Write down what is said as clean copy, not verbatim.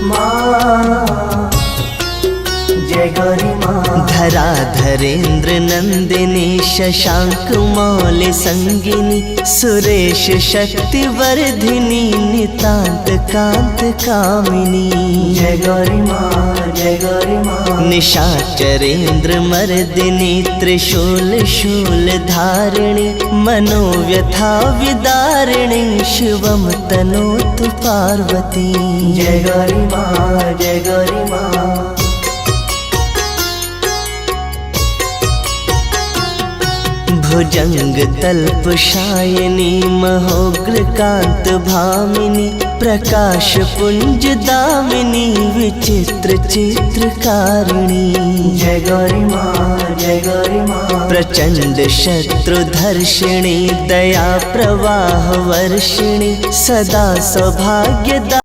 माँ जय गौरी माँ। धराधरेन्द्र नंदिनी शशांक मौल संगिनी सुरेश शक्ति वर्धिनी नितांत कांत कामिनी जय गौरी माँ जय गौरी माँ। निशाचरेन्द्र मर्दिनी त्रिशूल शूल धारिणी मनोव्यथा विदारिणी शिवम तनोतु पार्वती जय गौरी माँ जय गौरी माँ। भुजंग तल्प शायिनी महोग्र कांत भामिनी प्रकाश पुंज दामिनी विचित्र चित्रकारिणी जय गौरी माँ जय गौरी माँ। प्रचंड शत्रुधर्षिणी दया प्रवाह वर्षिणी सदा सौभाग्य